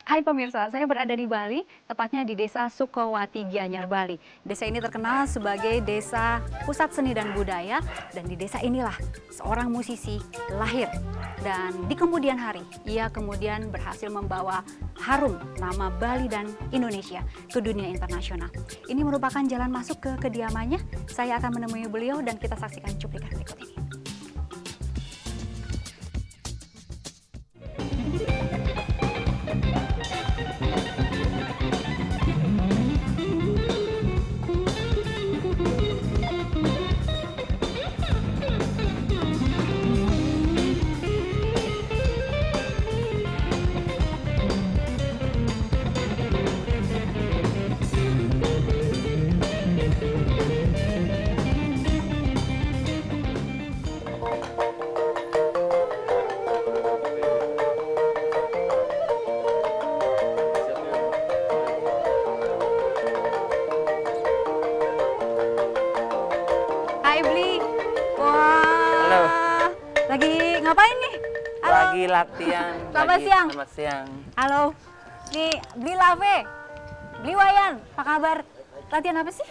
Hai pemirsa, saya berada di Bali, tepatnya di Desa Sukowati Gianyar, Bali. Desa ini terkenal sebagai desa pusat seni dan budaya, dan di desa inilah seorang musisi lahir. Dan di kemudian hari, ia kemudian berhasil membawa harum nama Bali dan Indonesia ke dunia internasional. Ini merupakan jalan masuk ke kediamannya. Saya akan menemui beliau dan kita saksikan cuplikan berikut ini. Hai Bli, wah, Halo. lagi ngapain nih? Halo, Lagi latihan. Selamat siang. Selamat siang. halo, nih Bli Lave, Bli Wayan, apa kabar? Latihan apa sih?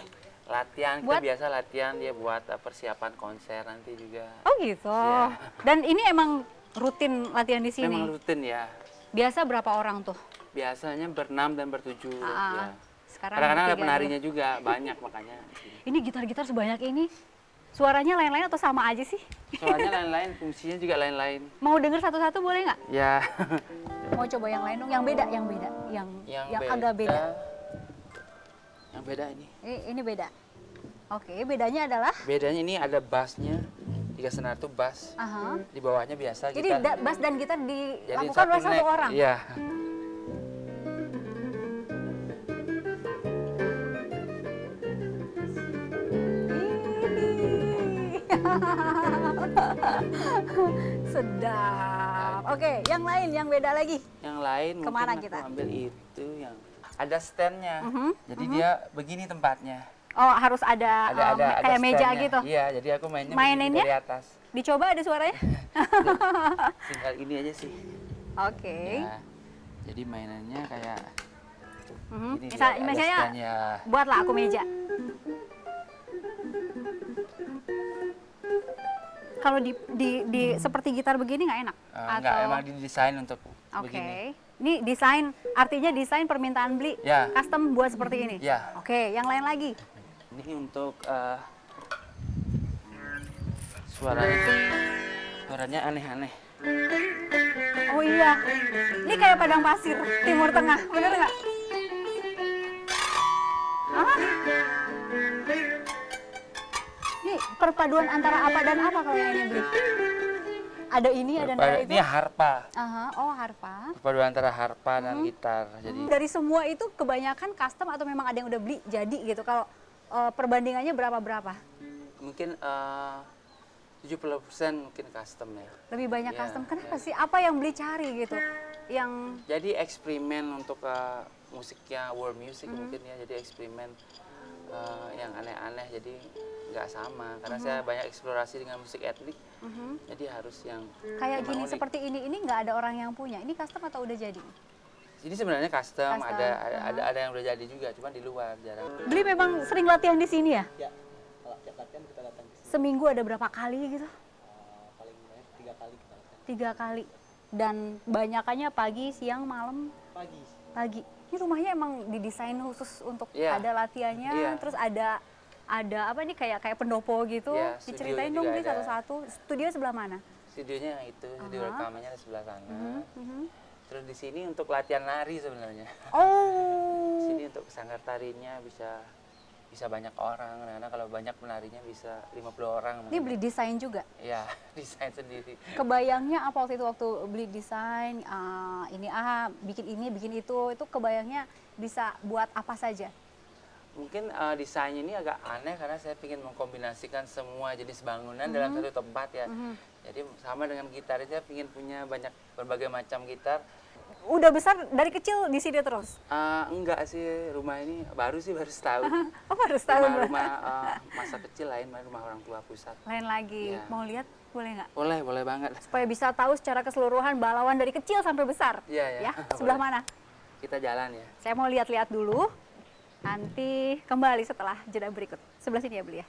Latihan, Buat? kita biasa latihan dia buat persiapan konser nanti juga. Oh gitu. Iya. Dan ini emang rutin latihan di sini. Memang rutin ya. Biasa berapa orang tuh? Biasanya berenam dan bertujuh. Ya. Sekarang Kadang-kadang ada bertiga penarinya dulu. juga, banyak makanya. Ini gitar-gitar sebanyak ini, suaranya lain-lain atau sama aja sih? Soalnya lain-lain, fungsinya juga lain-lain. Mau denger satu-satu boleh nggak? Ya. Mau coba yang lain dong, yang beda, yang agak beda. Yang beda ini. Ini beda. Oke, bedanya adalah? Bedanya ini ada bassnya. 3 senar tuh bass. Aha. Di bawahnya biasa Jadi gitar. bass dan gitar Jadi dilakukan oleh satu neck. orang? Iya. Sedap. Oke, yang lain, yang beda lagi. Yang lain Kemana mungkin kita? aku ambil itu yang ada standnya. Mhm, Jadi dia begini tempatnya. Oh, harus ada, kayak meja standnya. gitu. Iya, jadi aku mainnya Maininnya? begini dari atas. Dicoba ada suaranya? Tinggal ini aja sih. Oke. Ya, jadi mainannya kayak Mhm. ini dia, ada Misalnya, standnya. buatlah aku meja. Kalau seperti gitar begini nggak enak? Enggak, emang didesain untuk Oke. begini. Ini desain, artinya desain permintaan beli, Ya. custom buat seperti ini? Ya. Oke, yang lain lagi? Ini untuk suaranya aneh-aneh. Oh iya, ini kayak padang pasir, Timur Tengah, bener nggak? Ah. Ini perpaduan antara apa dan apa kalau yang ini beli? Ada ini, ada itu? Ini harpa. Aha, oh harpa. Perpaduan antara harpa dan gitar. Jadi Dari semua itu kebanyakan custom atau memang ada yang udah beli jadi gitu? Kalau perbandingannya berapa-berapa? mungkin 70% mungkin custom ya. Lebih banyak Iya, custom. Kenapa iya. sih? Apa yang beli cari gitu? Yang Jadi eksperimen untuk musiknya world music mungkin ya. Jadi eksperimen yang aneh-aneh. Jadi nggak sama. Karena saya banyak eksplorasi dengan musik etnik. Jadi harus yang kayak memang gini unik. seperti ini nggak ada orang yang punya. Ini custom atau udah jadi? Jadi sebenarnya custom, Custom, ada yang udah jadi juga, cuma di luar jarang. Beli memang sering latihan di sini ya? Ya, kalau tiap latihan kita datang ke sini Seminggu ada berapa kali gitu? paling banyak 3 kali kita latihan. 3 kali. Dan banyakannya pagi, siang, malam, Pagi. pagi. Ini rumahnya emang didesain khusus untuk Iya. ada latihannya, Iya. terus ada apa nih kayak pendopo gitu. Iya, Diceritain studionya dong juga beli ada. satu-satu. Studio sebelah mana? Studionya yang itu, studio Aha. rekamannya di sebelah sana. Mhm. Terus di sini untuk latihan nari sebenarnya. Oh. Sini untuk sanggar tarinya bisa banyak orang. Karena kalau banyak penarinya bisa 50 orang. Ini beli desain juga. Ya, desain sendiri. Kebayangnya apa waktu itu waktu beli desain bikin itu kebayangnya bisa buat apa saja? Mungkin desainnya ini agak aneh karena saya ingin mengkombinasikan semua jenis bangunan dalam satu tempat ya. Jadi sama dengan gitar, saya ingin punya berbagai macam gitar. Udah besar dari kecil di sini terus? Enggak sih, rumah ini baru setahun. Oh baru setahun. Rumah masa kecil lain, rumah orang tua pusat. Lain lagi. Iya. Mau lihat Boleh nggak? Boleh banget. Supaya bisa tahu secara keseluruhan Balawan dari kecil sampai besar. Iya, Ya, sebelah boleh. mana? Kita jalan ya. Saya mau lihat-lihat dulu. Nanti kembali setelah jeda berikut. Sebelah sini ya, beli ya.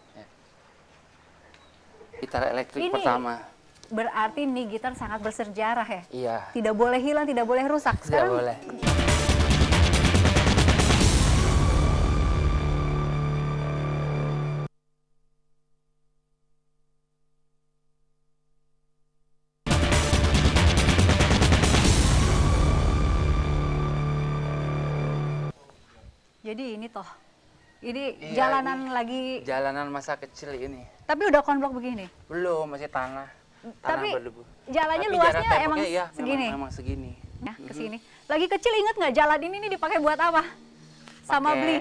Gitar elektrik Ini pertama. berarti nih gitar sangat bersejarah ya. Iya. Tidak boleh hilang, tidak boleh rusak. Tidak Sekarang boleh. jadi ini toh. Ini Iya, jalanan lagi, Jalanan masa kecil ini. tapi udah konblok begini. Belum, masih tanah. Tanah Tapi berdebu. jalannya Tapi luasnya jarak temboknya emang iya, segini. Memang segini. Ya, ke sini. Lagi kecil inget nggak jalan ini nih dipakai buat apa? Sama Pakai beli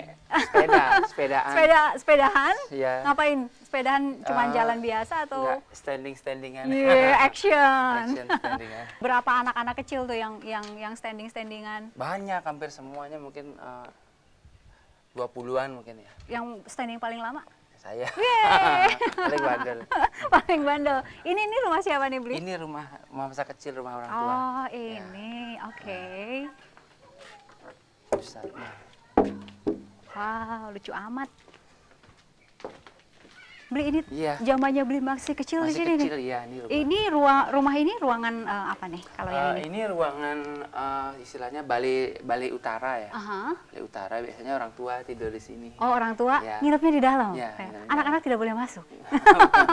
sepedaan. sepedahan? Iya. Ngapain? Sepedahan cuman Eh, jalan biasa atau? Enggak, standingan. Yeah, action. Action standingan. Berapa anak-anak kecil tuh yang standingan? Banyak, hampir semuanya mungkin 20-an mungkin ya. Yang standing paling lama? Saya. Yeay. Paling bandel. Paling bandel. Ini rumah siapa nih, Bli? Ini rumah masa kecil, rumah orang tua. Oh, ini. Oke. Pusatnya. Wow, lucu amat. Beli ini Iya. zamannya Beli masih kecil di Masih sini kecil nih. ya, ini rumah. Ini rumah ini ruangan apa nih kalau yang ini? Ini ruangan istilahnya Bali Utara ya. Aha. Bali Utara biasanya orang tua tidur di sini. Oh, orang tua Ya. nginepnya di dalam. Ya, Kayak, nginep di anak-anak tidak boleh masuk.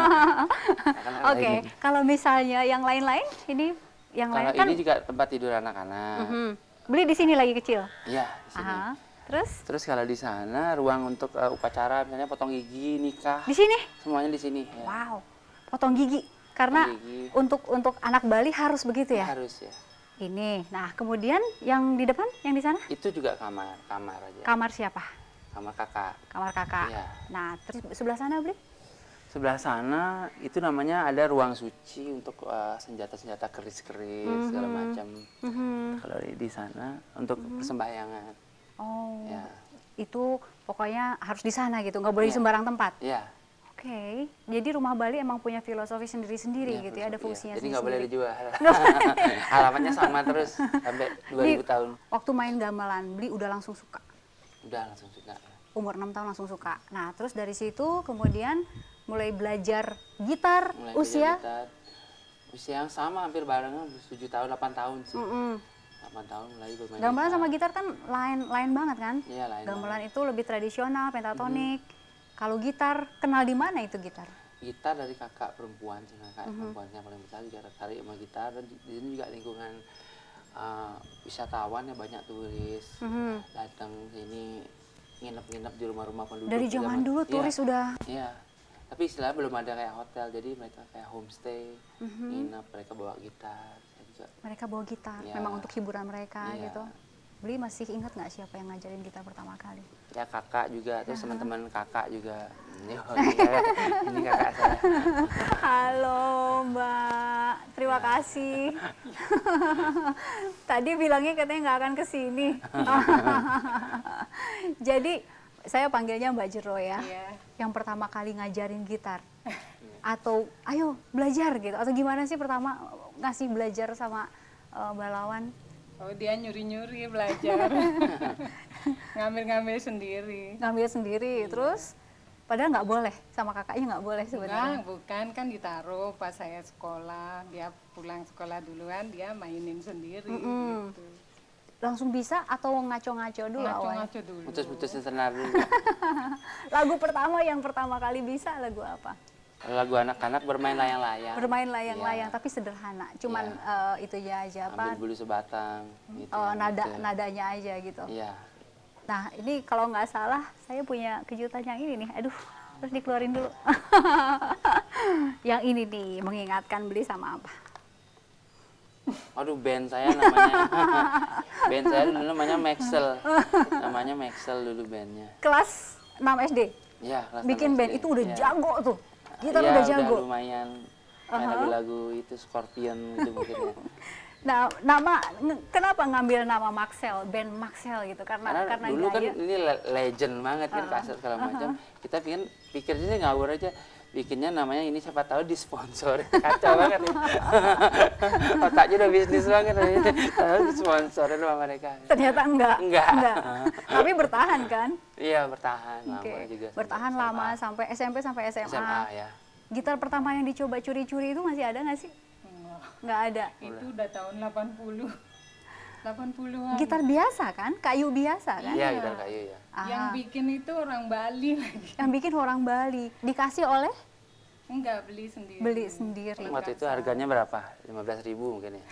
Anak-anak Oke, lain. kalau misalnya yang lain-lain ini yang Kalau lain kan ini juga tempat tidur anak-anak. Beli di sini lagi kecil. Iya, di sini. Aha. Terus Terus kalau di sana ruang untuk upacara misalnya potong gigi, nikah, di sini. semuanya di sini. Ya. Wow, potong gigi. Karena Potong gigi. untuk anak Bali harus begitu ya. Harus ya. Ini. Nah, kemudian yang di depan, yang di sana Itu juga kamar aja. kamar siapa? Kamar kakak. Kamar kakak. Iya. Nah, terus sebelah sana, Bli? Sebelah sana itu namanya ada ruang suci untuk senjata-senjata keris-keris segala macam. Kalau di sana untuk persembahyangan. Oh, Ya. itu pokoknya harus di sana gitu, nggak boleh di Iya. sembarang tempat. Iya. Oke, jadi rumah Bali emang punya filosofi sendiri-sendiri Iya, gitu ya, ada iya. fungsinya Jadi nggak boleh sendiri. dijual. Halamannya sama terus sampai 2000 tahun. Waktu main gamelan, Bli udah langsung suka. Udah langsung suka. Umur 6 tahun langsung suka. Nah, terus dari situ kemudian mulai belajar gitar, Mulai usia? belajar gitar. Usia yang sama hampir barengan 7 tahun, 8 tahun sih. Mm-mm. 8 tahun mulai bermain Gamelan gitar. sama gitar kan lain banget kan? Iya, lain Gamelan itu lebih tradisional, pentatonik. Kalau gitar, kenal di mana itu gitar? Gitar dari kakak perempuan sih, kakak perempuan yang paling besar juga tertarik sama gitar. Dan di sini juga lingkungan wisatawan ya, banyak turis datang sini nginep-nginep di rumah-rumah penduduk. Dari juga, zaman dulu Iya, turis udah. Iya, tapi istilahnya belum ada kayak hotel, jadi mereka kayak homestay, nginep, mereka bawa gitar. Saya juga, Mereka bawa gitar, Iya. memang untuk hiburan mereka Iya. gitu. Beli masih ingat nggak siapa yang ngajarin gitar pertama kali? ya kakak juga, terus teman-teman kakak juga. Ini kakak saya. Halo Mbak, terima kasih. Tadi bilangnya katanya nggak akan kesini. Jadi saya panggilnya Mbak Jero ya. Yang pertama kali ngajarin gitar. Atau ayo belajar gitu. Atau gimana sih pertama ngasih belajar sama Balawan? Oh, dia nyuri-nyuri belajar. Ngambil-ngambil sendiri. Ngambil sendiri, terus padahal nggak boleh, sama kakaknya nggak boleh sebenarnya. Enggak, bukan, kan ditaruh pas saya sekolah. Dia pulang sekolah duluan, dia mainin sendiri gitu. Langsung bisa atau ngaco-ngaco dulu awalnya? Ngaco-ngaco dulu. Putus-putusin senar dulu. Lagu pertama yang pertama kali bisa lagu apa? Kalau lagu anak-anak bermain layang-layang. Bermain layang-layang, Iya. tapi sederhana. Cuman itu aja Ambil apa? bulu sebatang. Gitu, gitu. Nadanya aja gitu. Iya. Nah, ini kalau nggak salah saya punya kejutan yang ini nih. Aduh, terus dikeluarin dulu. Yang ini nih, mengingatkan Beli sama apa? Aduh, band saya namanya. Band saya dulu namanya Maxel. Namanya Maxel dulu bandnya. Kelas 6 SD. Iya, kelas Bikin 6 band SD. itu udah Iya. jago tuh. Gitar Iya, udah jago. lumayan. Main lagu-lagu itu Scorpion gitu mungkin ya. Nah, kenapa ngambil nama Maxel, band Maxel gitu? Karena dulu kan gaya. ini legend banget kan, kaset segala macam. Kita pikir sih ngawur aja, bikinnya namanya ini siapa tahu disponsor. Kacau banget ya. Otaknya udah bisnis banget. Tahu disponsorin sama mereka. Ternyata enggak. Enggak. Tapi bertahan kan? Iya, bertahan Oke. lama juga. Bertahan SMA. lama sampai SMP sampai SMA. SMA ya. Gitar pertama yang dicoba curi-curi itu masih ada nggak sih? Nggak ada. Itu udah tahun 80-an. Gitar biasa kan? Kayu biasa kan? Iya, gitar kayu ya. Yang bikin itu orang Bali lagi. Yang bikin orang Bali. Dikasih oleh? Enggak, beli sendiri. Beli sendiri. Waktu itu harganya berapa? 15.000 mungkin ya.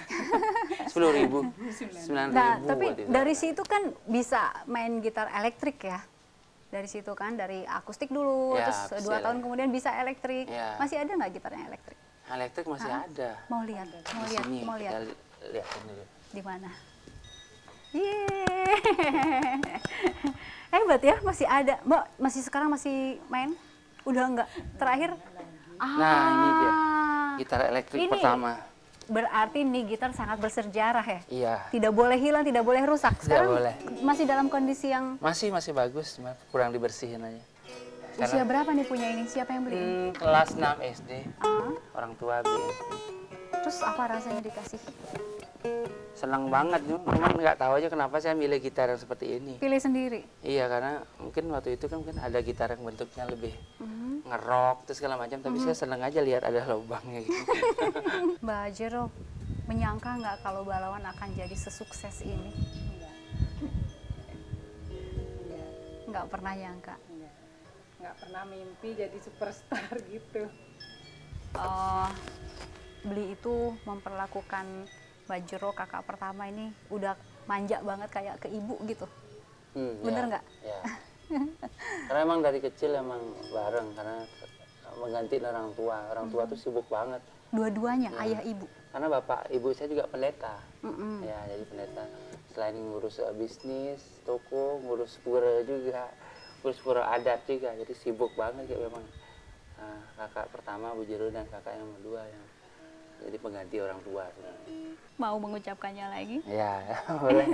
10.000. 9.000. Nah, tapi waktu itu. dari situ kan bisa main gitar elektrik ya? Dari situ kan, dari akustik dulu, Ya, terus 2 bisa tahun lah. kemudian bisa elektrik. Ya. Masih ada nggak gitarnya elektrik? Elektrik masih ada. Mau lihat, mau Di lihat, sini mau lihat. kita lihatin dulu. Di mana? Yeay. Hebat ya, masih ada. Mbak, masih sekarang masih main? Udah enggak? Terakhir? Nah, ini dia. Ah, Gitar elektrik Ini- pertama. berarti nih gitar sangat bersejarah ya? Iya. Tidak boleh hilang, tidak boleh rusak. Sekarang boleh. masih dalam kondisi yang Masih bagus, cuma kurang dibersihin aja. usia berapa nih punya ini? Siapa yang beli? Kelas 6 SD. Ah, Orang tua beliin. terus apa rasanya dikasih? Senang banget, cuman nggak tahu aja kenapa saya milih gitar yang seperti ini. Pilih sendiri. Iya, karena mungkin waktu itu kan mungkin ada gitar yang bentuknya lebih Mhm. ngerok terus segala macam, tapi saya senang aja lihat ada lubangnya gitu. Mbak Jero, menyangka nggak kalau Balawan akan jadi sesukses ini? Nggak pernah nyangka. Nggak pernah mimpi jadi superstar gitu. Oh, Beli itu memperlakukan Mbak Jero kakak pertama ini udah manja banget kayak ke ibu gitu. Bener Ya, nggak? ya. Karena emang dari kecil emang bareng, karena mengganti orang tua. Orang tua tuh sibuk banget. Dua-duanya, ayah ibu. Karena bapak ibu saya juga pendeta. Mm-mm. Ya, jadi pendeta. Selain ngurus bisnis, toko, ngurus pura juga, ngurus pura adat juga. Jadi sibuk banget ya memang. Nah, kakak pertama Bu Jero dan kakak yang kedua yang jadi pengganti orang tua. Mau mengucapkannya lagi? Ya, boleh.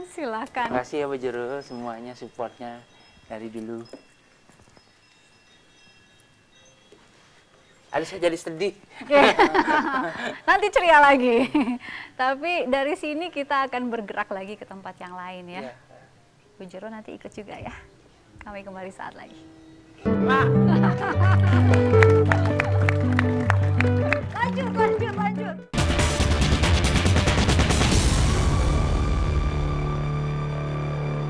Silakan. Makasih ya Bu Jero semuanya supportnya dari dulu. Aduh, saya jadi sedih. Nanti ceria lagi. Tapi dari sini kita akan bergerak lagi ke tempat yang lain ya. Iya. Bu Jero nanti ikut juga ya. Kami kembali saat lagi. Mak.